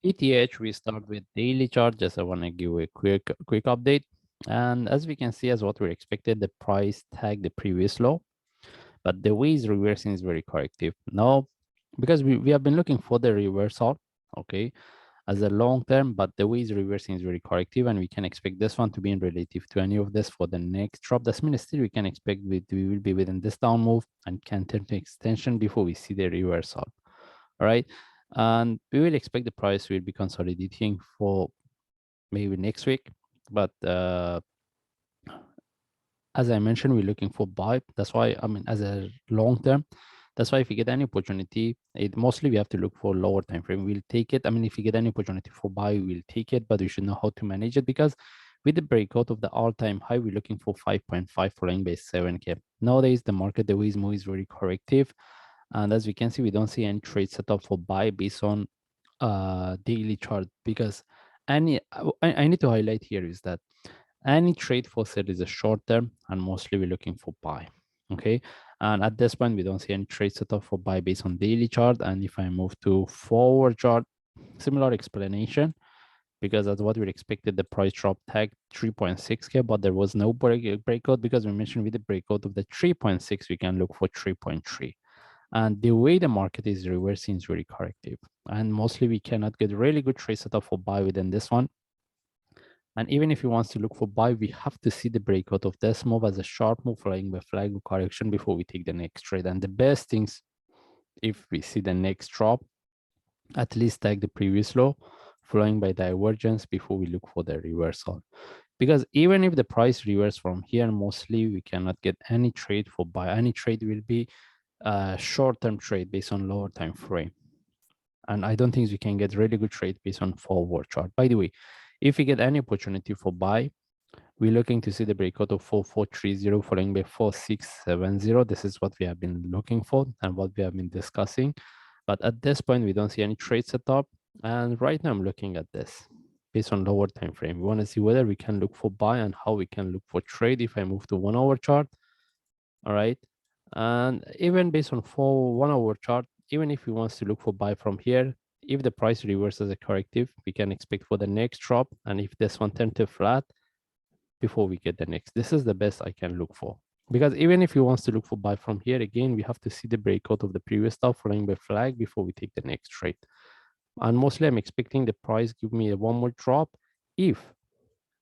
ETH, we start with daily chart. Just I want to give a quick update. And as we can see, as what we expected, the price tagged the previous low, but the way it's reversing is very corrective. Now, because we have been looking for the reversal, okay, as a long term, but the way it's reversing is very corrective, and we can expect this one to be in relative to any of this for the next drop. That's means still we can expect we will be within this down move and can turn to extension before we see the reversal. All right. And we will expect the price will be consolidating for maybe next week. But as I mentioned, we're looking for buy. That's why, I mean, as a long term, that's why if you get any opportunity, it mostly we have to look for lower time frame. We'll take it. I mean, if you get any opportunity for buy, we'll take it, but we should know how to manage it, because with the breakout of the all-time high, we're looking for 5.5 following by 7K. Nowadays, the market, the way it's moving is very corrective. And as we can see, we don't see any trade setup for buy based on daily chart, because I need to highlight here is that any trade for sale is a short term, and mostly we're looking for buy. Okay. And at this point, we don't see any trade setup for buy based on daily chart. And if I move to forward chart, similar explanation, because that's what we expected. The price drop tag 3.6K, but there was no breakout, because we mentioned with the breakout of the 3.6, we can look for 3.3. And the way the market is reversing is very corrective. And mostly we cannot get really good trade setup for buy within this one. And even if you want to look for buy, we have to see the breakout of this move as a sharp move following by flag correction before we take the next trade. And the best things, if we see the next drop, at least tag the previous low following by divergence before we look for the reversal. Because even if the price reverse from here, mostly we cannot get any trade for buy. Any trade will be a short-term trade based on lower time frame. And I don't think we can get really good trade based on forward chart. By the way, if we get any opportunity for buy, we're looking to see the breakout of 4430 following by 4670. This is what we have been looking for and what we have been discussing. But at this point, we don't see any trade setup. And right now I'm looking at this based on lower time frame. We want to see whether we can look for buy and how we can look for trade if I move to 1 hour chart. All right. And even based on 1 hour chart, even if we want to look for buy from here, if the price reverses a corrective, we can expect for the next drop. And if this one turns to flat before we get the next, this is the best I can look for. Because even if you want to look for buy from here, again, we have to see the breakout of the previous stuff following by flag before we take the next trade. And mostly I'm expecting the price give me a one more drop. If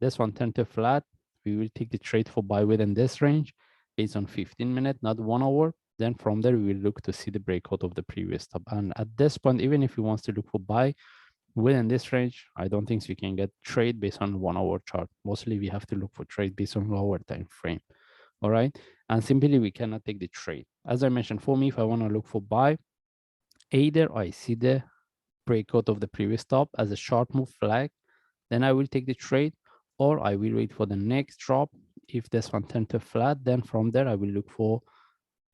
this one turns to flat, we will take the trade for buy within this range based on 15-minute, not 1 hour. Then from there, we will look to see the breakout of the previous stop. And at this point, even if you want to look for buy within this range, I don't think we can get trade based on 1 hour chart. Mostly we have to look for trade based on lower time frame. All right. And simply we cannot take the trade. As I mentioned, for me, if I want to look for buy, either I see the breakout of the previous stop as a short move flag, then I will take the trade, or I will wait for the next drop. If this one turns to flat, then from there I will look for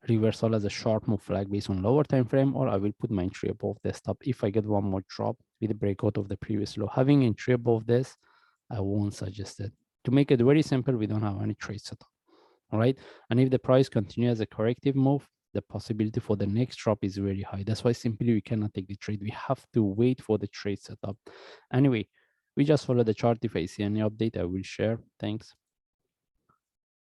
reversal as a short move flag based on lower time frame, or I will put my entry above the stop if I get one more drop with the breakout of the previous low. Having entry above this, I won't suggest it. To make it very simple, we don't have any trade setup. All right. And if the price continues as a corrective move, the possibility for the next drop is very high. That's why simply we cannot take the trade. We have to wait for the trade setup. Anyway, we just follow the chart. If I see any update, I will share. Thanks.